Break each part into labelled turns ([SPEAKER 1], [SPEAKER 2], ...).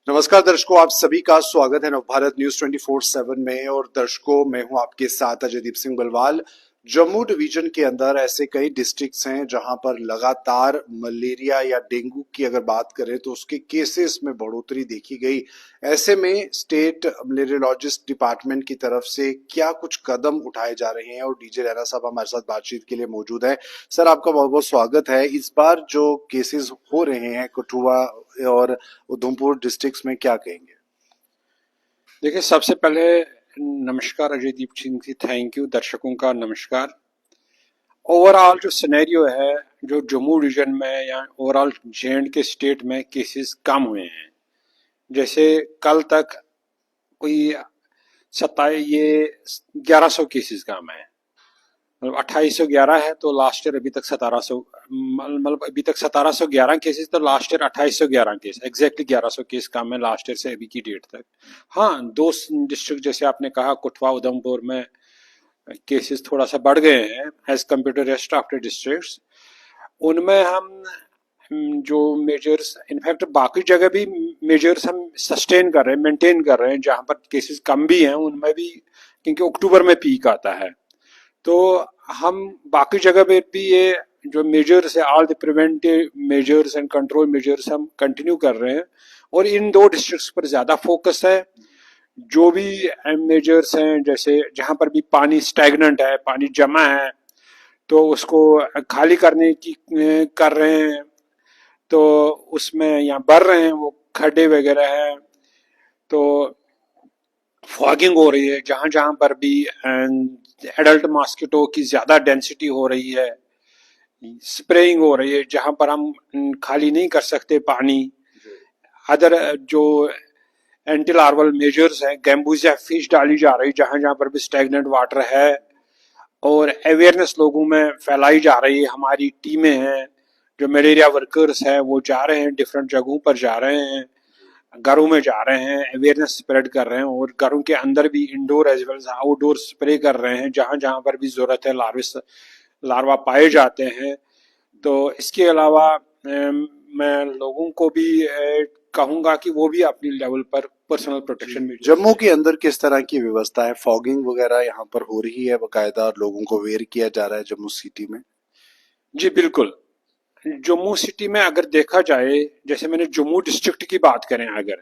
[SPEAKER 1] नमस्कार दर्शकों, आप सभी का स्वागत है नवभारत न्यूज 24/7 में। और दर्शकों, मैं हूं आपके साथ अजयदीप सिंह बलवाल। जम्मू डिवीजन के अंदर ऐसे कई डिस्ट्रिक्ट्स हैं जहां पर लगातार मलेरिया या डेंगू की अगर बात करें तो उसके केसेस में बढ़ोतरी देखी गई। ऐसे में स्टेट मलेरियोलॉजिस्ट डिपार्टमेंट की तरफ से क्या कुछ कदम उठाए जा रहे हैं, और डीजे रैना साहब हमारे साथ बातचीत के लिए मौजूद है। सर, आपका बहुत बहुत स्वागत है। इस बार जो केसेस हो रहे हैं कठुआ और उधमपुर डिस्ट्रिक्ट्स में, क्या कहेंगे?
[SPEAKER 2] देखिए, सबसे पहले नमस्कार अजयदीप सिंह जी, थैंक यू। दर्शकों का नमस्कार। ओवरऑल जो सिनेरियो है, जो जम्मू रीजन में या ओवरऑल जे के स्टेट में केसेस कम हुए हैं। जैसे कल तक कोई 1100 केसेस कम है। मतलब 2811 है तो लास्ट ईयर अभी तक 1700, मतलब अभी तक 1711 केसेस, तो last year 2811 case, exactly 1100 case कम है लास्ट ईयर से अभी की डेट तक। हाँ, दो डिस्ट्रिक्ट जैसे आपने कहा, कठुआ उधमपुर में केसेस थोड़ा सा बढ़ गए हैं as compare to rest of the districts. उनमें हम जो मेजर्स, इनफैक्ट बाकी जगह भी मेजर्स हम सस्टेन कर रहे हैं, मेंटेन कर रहे हैं। जहां पर केसेस कम भी हैं उनमें भी, क्योंकि अक्टूबर में पीक आता है, तो हम बाकी जगह पे भी ये जो मेजर्स है, all the preventive measures and control measures हम कंटिन्यू कर रहे हैं। और इन दो डिस्ट्रिक्ट्स पर ज्यादा फोकस है। जो भी मेजर्स हैं, जैसे जहां पर भी पानी स्टैग्नेंट है, पानी जमा है, तो उसको खाली करने की कर रहे हैं। तो उसमें यहाँ बढ़ रहे हैं वो खड्डे वगैरह है, तो फॉगिंग हो रही है जहां जहां पर भी एडल्ट मॉस्किटो की ज्यादा डेंसिटी हो रही है। स्प्रेइंग हो रही है जहां पर हम खाली नहीं कर सकते पानी। अदर जो एंटी लार्वल मेजर्स हैं, गैम्बूजिया फिश डाली जा रही जहां जहां पर भी स्टैग्नेंट वाटर है। और अवेयरनेस लोगों में फैलाई जा रही है। हमारी टीमें हैं, जो मलेरिया वर्कर्स हैं, वो जा रहे हैं, डिफरेंट जगहों पर जा रहे हैं, घरों में जा रहे हैं, अवेयरनेस स्प्रेड कर रहे हैं। और घरों के अंदर भी indoor as well outdoor spray कर रहे हैं जहां जहां पर भी जरूरत है, लार्वा पाए जाते हैं। तो इसके अलावा मैं लोगों को भी कहूंगा कि वो भी अपनी लेवल पर पर्सनल प्रोटेक्शन में
[SPEAKER 1] जम्मू के अंदर किस तरह की व्यवस्था है? फॉगिंग वगैरह यहाँ पर हो रही है बकायदा, और लोगों को अवेयर किया जा रहा है जम्मू सिटी में?
[SPEAKER 2] जी बिल्कुल। जम्मू सिटी में अगर देखा जाए, जैसे मैंने जम्मू डिस्ट्रिक्ट की बात करें, अगर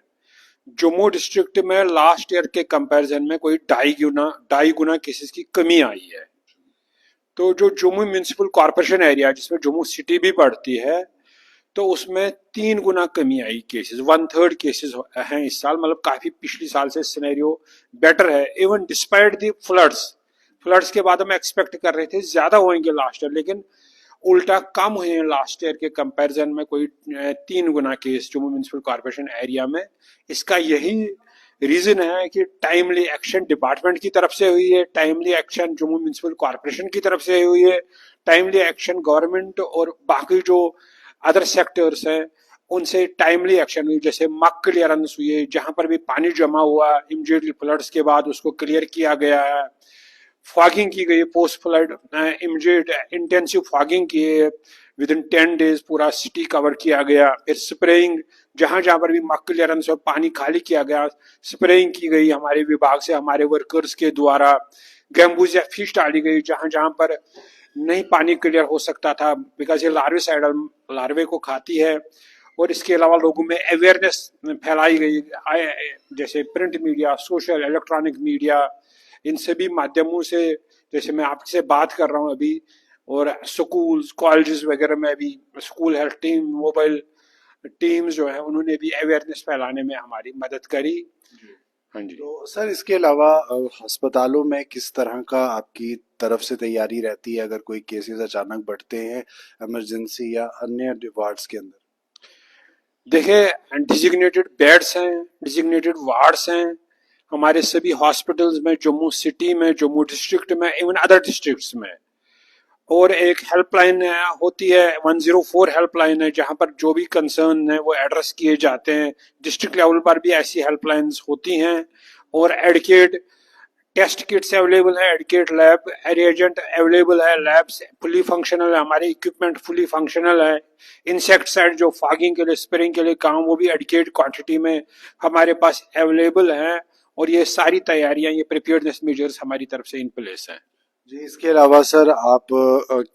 [SPEAKER 2] जम्मू डिस्ट्रिक्ट में लास्ट ईयर के कंपैरिजन में कोई ढाई गुना केसेस की कमी आई है। तो जो जम्मू म्यूनिसिपल कॉर्पोरेशन एरिया, जिसमें जम्मू सिटी भी पड़ती है, तो उसमें 3 गुना कमी आई केसेस, 1/3 केसेस हैं इस साल। मतलब काफी पिछली साल से सिनेरियो बेटर है, even despite the floods. Floods के बाद हम एक्सपेक्ट कर रहे थे ज्यादा होंगे लास्ट ईयर, लेकिन उल्टा कम हुए हैं लास्ट ईयर के कंपैरिजन में। कोई 3 गुना case Jammu municipal corporation area में। इसका यही रीजन है कि टाइमली एक्शन डिपार्टमेंट की तरफ से हुई है, timely action Jammu municipal corporation की तरफ से हुई है, टाइमली एक्शन गवर्नमेंट और बाकी जो अदर सेक्टर्स हैं उनसे टाइमली एक्शन हुई। जैसे मक क्लियरेंस हुई है, जहां पर भी पानी जमा हुआ इमीडिएटली फ्लड्स के बाद उसको क्लियर किया गया है। फॉगिंग की गई, post flood immediate intensive fogging की है, विद इन 10 days पूरा सिटी कवर किया गया। फिर स्प्रेइंग, जहां जहां पर भी मक क्लियरेंस और पानी खाली किया गया, स्प्रेइंग की गई हमारे विभाग से, हमारे वर्कर्स के द्वारा। गैम्बूजिया फिश डाली गई जहां जहां पर नहीं पानी क्लियर हो सकता था, बिकॉज ये लार्विसाइडल लार्वे को खाती है। और इसके अलावा लोगों में अवेयरनेस फैलाई गई, जैसे print media, social electronic media, इन सभी माध्यमों से। जैसे मैं आपसे बात कर रहा हूँ अभी, और स्कूल्स कॉलेजेस वगैरह में भी school health team, mobile teams जो है, उन्होंने भी अवेयरनेस फैलाने में हमारी मदद करी। हाँ जी।
[SPEAKER 1] तो सर, इसके अलावा अस्पतालों में किस तरह का आपकी तरफ से तैयारी रहती है अगर कोई केसेस अचानक बढ़ते हैं इमरजेंसी या अन्य वार्ड्स के अंदर?
[SPEAKER 2] देखिए, डिजिग्नेटेड बेड्स हैं, डिजिग्नेटेड वार्ड्स हैं हमारे सभी हॉस्पिटल्स में, जम्मू सिटी में, जम्मू डिस्ट्रिक्ट में, इवन अदर डिस्ट्रिक्ट्स में। और एक हेल्पलाइन होती है, 104 हेल्पलाइन है, जहां पर जो भी कंसर्न है वो एड्रेस किए जाते हैं। डिस्ट्रिक्ट लेवल पर भी ऐसी हेल्पलाइंस होती हैं। और एडुकेट टेस्ट किट्स अवेलेबल है, एडिकेट लैब रिएजेंट अवेलेबल है, लैब्स फुली फंक्शनल है, हमारे इक्विपमेंट फुली फंक्शनल है। इंसेक्टिसाइड जो फॉगिंग के लिए स्प्रेइंग के लिए काम, वो भी एडिकेट क्वांटिटी में हमारे पास अवेलेबल है। और ये सारी तैयारियां, ये प्रिपेयर्डनेस मेजर्स हमारी तरफ से इन प्लेस है।
[SPEAKER 1] जी, इसके अलावा सर आप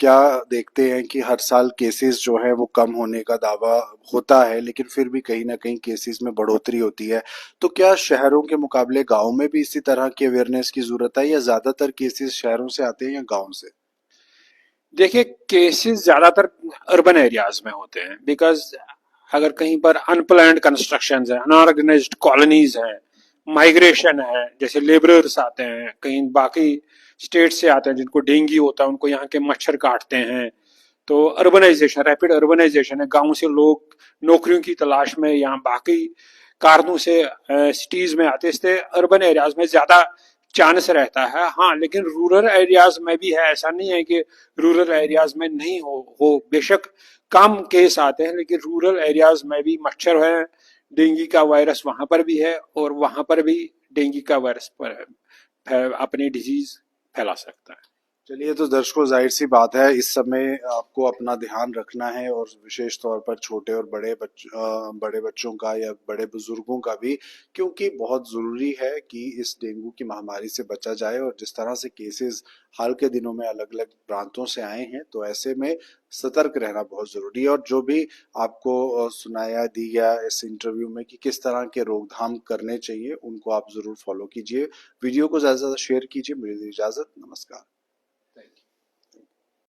[SPEAKER 1] क्या देखते हैं कि हर साल केसेस जो है वो कम होने का दावा होता है, लेकिन फिर भी कहीं ना कहीं केसेस में बढ़ोतरी होती है। तो क्या शहरों के मुकाबले गांव में भी इसी तरह की अवेयरनेस की जरूरत है, या ज्यादातर केसेस शहरों से आते हैं या गांव से?
[SPEAKER 2] देखिए, केसेस ज्यादातर अर्बन एरियाज में होते हैं, बिकॉज अगर कहीं पर अनप्लान्ड कंस्ट्रक्शन है, अनऑर्गेनाइज्ड कॉलोनीज है, माइग्रेशन है, जैसे लेबरर्स आते हैं कहीं बाकी स्टेट से आते हैं जिनको डेंगू होता है, उनको यहाँ के मच्छर काटते हैं। तो अर्बनाइजेशन, रैपिड अर्बनाइजेशन है, गांव से लोग नौकरियों की तलाश में यहाँ बाकी कारणों से सिटीज में आते हैं, इसलिए अर्बन एरियाज में ज्यादा चांस रहता है। हाँ, लेकिन रूरल एरियाज में भी है, ऐसा नहीं है कि रूरल एरियाज में नहीं हो बेशक कम केस आते हैं, लेकिन रूरल एरियाज में भी मच्छर है, डेंगू का वायरस वहां पर भी है, और वहां पर भी डेंगू का वायरस पर अपनी डिजीज फैला सकता है।
[SPEAKER 1] चलिए, तो दर्शकों, जाहिर सी बात है इस समय आपको अपना ध्यान रखना है, और विशेष तौर पर छोटे और बड़े बच्चों का या बड़े बुजुर्गों का भी, क्योंकि बहुत ज़रूरी है कि इस डेंगू की महामारी से बचा जाए। और जिस तरह से केसेस हाल के दिनों में अलग अलग प्रांतों से आए हैं, तो ऐसे में सतर्क रहना बहुत ज़रूरी है। और जो भी आपको सुनाया दी गया इस इंटरव्यू में कि किस तरह के रोकथाम करने चाहिए, उनको आप ज़रूर फॉलो कीजिए। वीडियो को ज़्यादा से ज़्यादा शेयर कीजिए। मुझे दीजिए इजाज़त। नमस्कार।